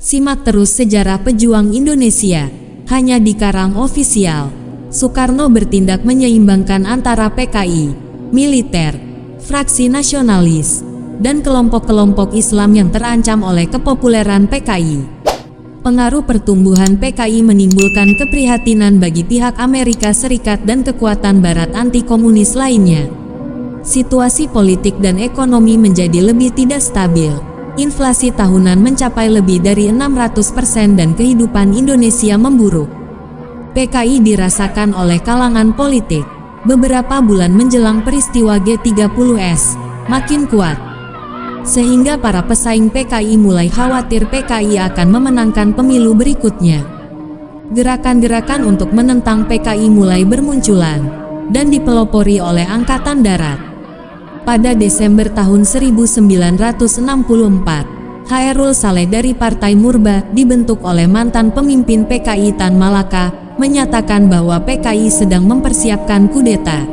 Simak terus sejarah pejuang Indonesia, hanya di Karang Official. Soekarno bertindak menyeimbangkan antara PKI, militer, fraksi nasionalis, dan kelompok-kelompok Islam yang terancam oleh kepopuleran PKI. Pengaruh pertumbuhan PKI menimbulkan keprihatinan bagi pihak Amerika Serikat dan kekuatan Barat anti-komunis lainnya. Situasi politik dan ekonomi menjadi lebih tidak stabil. Inflasi tahunan mencapai lebih dari 600% dan kehidupan Indonesia memburuk. PKI dirasakan oleh kalangan politik. Beberapa bulan menjelang peristiwa G30S, makin kuat. Sehingga para pesaing PKI mulai khawatir PKI akan memenangkan pemilu berikutnya. Gerakan-gerakan untuk menentang PKI mulai bermunculan dan dipelopori oleh Angkatan Darat. Pada Desember tahun 1964, Khairul Saleh dari Partai Murba dibentuk oleh mantan pemimpin PKI Tan Malaka, menyatakan bahwa PKI sedang mempersiapkan kudeta.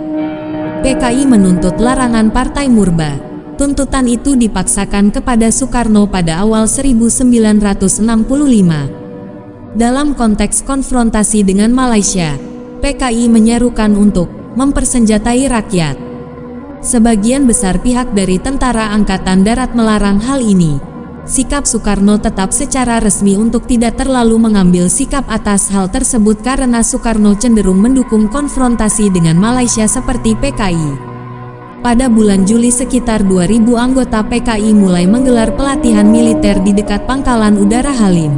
PKI menuntut larangan Partai Murba. Tuntutan itu dipaksakan kepada Soekarno pada awal 1965. Dalam konteks konfrontasi dengan Malaysia, PKI menyerukan untuk mempersenjatai rakyat. Sebagian besar pihak dari Tentara Angkatan Darat melarang hal ini. Sikap Soekarno tetap secara resmi untuk tidak terlalu mengambil sikap atas hal tersebut karena Soekarno cenderung mendukung konfrontasi dengan Malaysia seperti PKI. Pada bulan Juli sekitar 2.000 anggota PKI mulai menggelar pelatihan militer di dekat Pangkalan Udara Halim.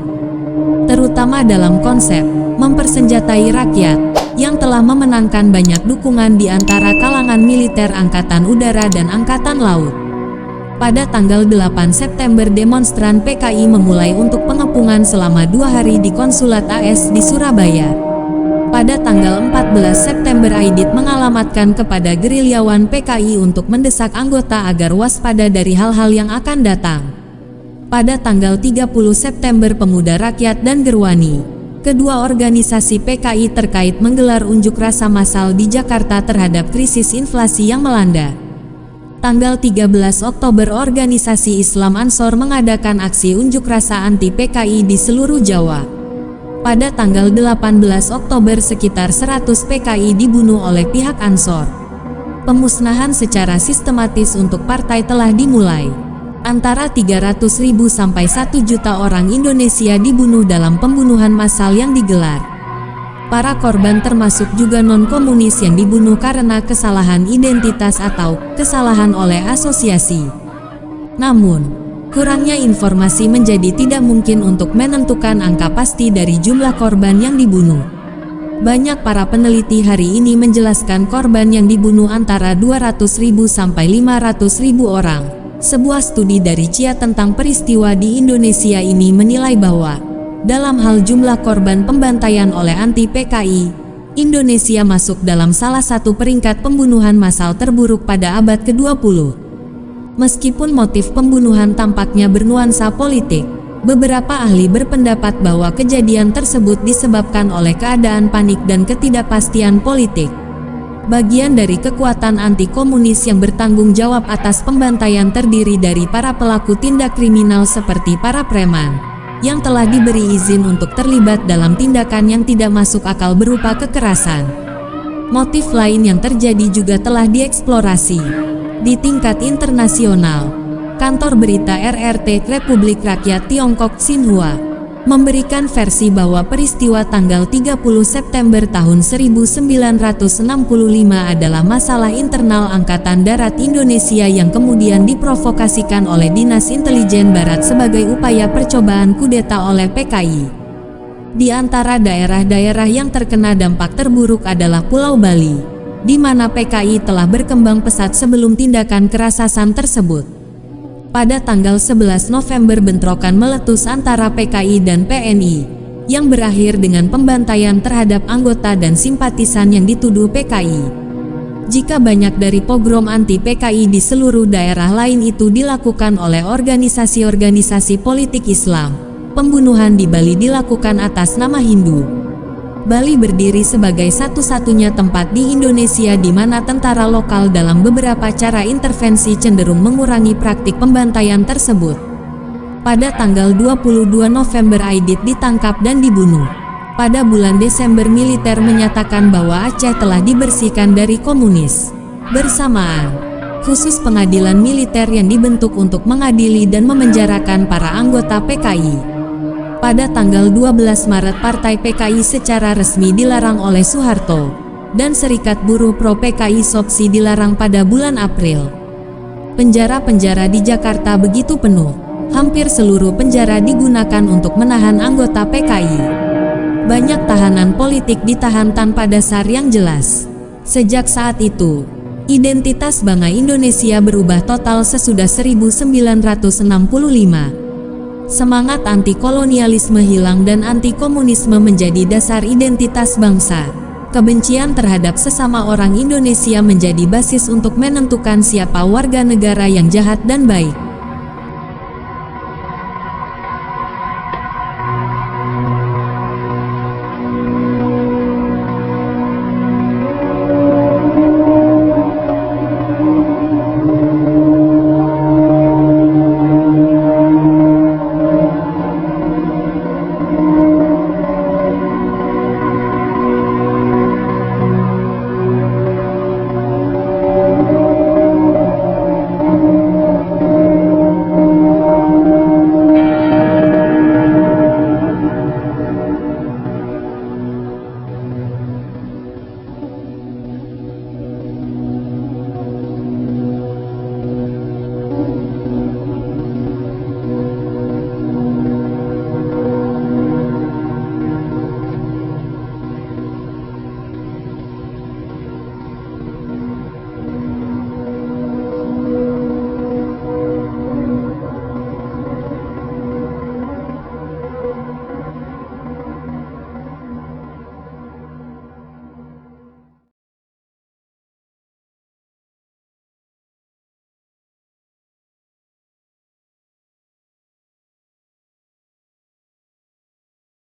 Terutama dalam konsep mempersenjatai rakyat yang telah memenangkan banyak dukungan di antara kalangan militer Angkatan Udara dan Angkatan Laut. Pada tanggal 8 September demonstran PKI memulai untuk pengepungan selama 2 hari di Konsulat AS di Surabaya. Pada tanggal 14 September Aidit mengalamatkan kepada gerilyawan PKI untuk mendesak anggota agar waspada dari hal-hal yang akan datang. Pada tanggal 30 September Pemuda Rakyat dan Gerwani, kedua organisasi PKI terkait menggelar unjuk rasa massal di Jakarta terhadap krisis inflasi yang melanda. Tanggal 13 Oktober organisasi Islam Ansor mengadakan aksi unjuk rasa anti PKI di seluruh Jawa. Pada tanggal 18 Oktober sekitar 100 PKI dibunuh oleh pihak Ansor. Pemusnahan secara sistematis untuk partai telah dimulai. Antara 300.000 sampai 1 juta orang Indonesia dibunuh dalam pembunuhan massal yang digelar. Para korban termasuk juga non-komunis yang dibunuh karena kesalahan identitas atau kesalahan oleh asosiasi. Namun, kurangnya informasi menjadi tidak mungkin untuk menentukan angka pasti dari jumlah korban yang dibunuh. Banyak para peneliti hari ini menjelaskan korban yang dibunuh antara 200.000 sampai 500.000 orang. Sebuah studi dari CIA tentang peristiwa di Indonesia ini menilai bahwa dalam hal jumlah korban pembantaian oleh anti-PKI, Indonesia masuk dalam salah satu peringkat pembunuhan massal terburuk pada abad ke-20. Meskipun motif pembunuhan tampaknya bernuansa politik, beberapa ahli berpendapat bahwa kejadian tersebut disebabkan oleh keadaan panik dan ketidakpastian politik. Bagian dari kekuatan anti-komunis yang bertanggung jawab atas pembantaian terdiri dari para pelaku tindak kriminal seperti para preman, yang telah diberi izin untuk terlibat dalam tindakan yang tidak masuk akal berupa kekerasan. Motif lain yang terjadi juga telah dieksplorasi. Di tingkat internasional, kantor berita RRT Republik Rakyat Tiongkok Xinhua memberikan versi bahwa peristiwa tanggal 30 September tahun 1965 adalah masalah internal Angkatan Darat Indonesia yang kemudian diprovokasikan oleh Dinas Intelijen Barat sebagai upaya percobaan kudeta oleh PKI. Di antara daerah-daerah yang terkena dampak terburuk adalah Pulau Bali, di mana PKI telah berkembang pesat sebelum tindakan kerasasan tersebut. Pada tanggal 11 November bentrokan meletus antara PKI dan PNI, yang berakhir dengan pembantaian terhadap anggota dan simpatisan yang dituduh PKI. Jika banyak dari pogrom anti-PKI di seluruh daerah lain itu dilakukan oleh organisasi-organisasi politik Islam, pembunuhan di Bali dilakukan atas nama Hindu. Bali berdiri sebagai satu-satunya tempat di Indonesia di mana tentara lokal dalam beberapa cara intervensi cenderung mengurangi praktik pembantaian tersebut. Pada tanggal 22 November Aidit ditangkap dan dibunuh. Pada bulan Desember militer menyatakan bahwa Aceh telah dibersihkan dari komunis. Bersamaan, khusus pengadilan militer yang dibentuk untuk mengadili dan memenjarakan para anggota PKI. Pada tanggal 12 Maret Partai PKI secara resmi dilarang oleh Soeharto, dan Serikat Buruh Pro PKI SOPSI dilarang pada bulan April. Penjara-penjara di Jakarta begitu penuh, hampir seluruh penjara digunakan untuk menahan anggota PKI. Banyak tahanan politik ditahan tanpa dasar yang jelas. Sejak saat itu, identitas bangsa Indonesia berubah total sesudah 1965. Semangat anti-kolonialisme hilang dan anti-komunisme menjadi dasar identitas bangsa. Kebencian terhadap sesama orang Indonesia menjadi basis untuk menentukan siapa warga negara yang jahat dan baik.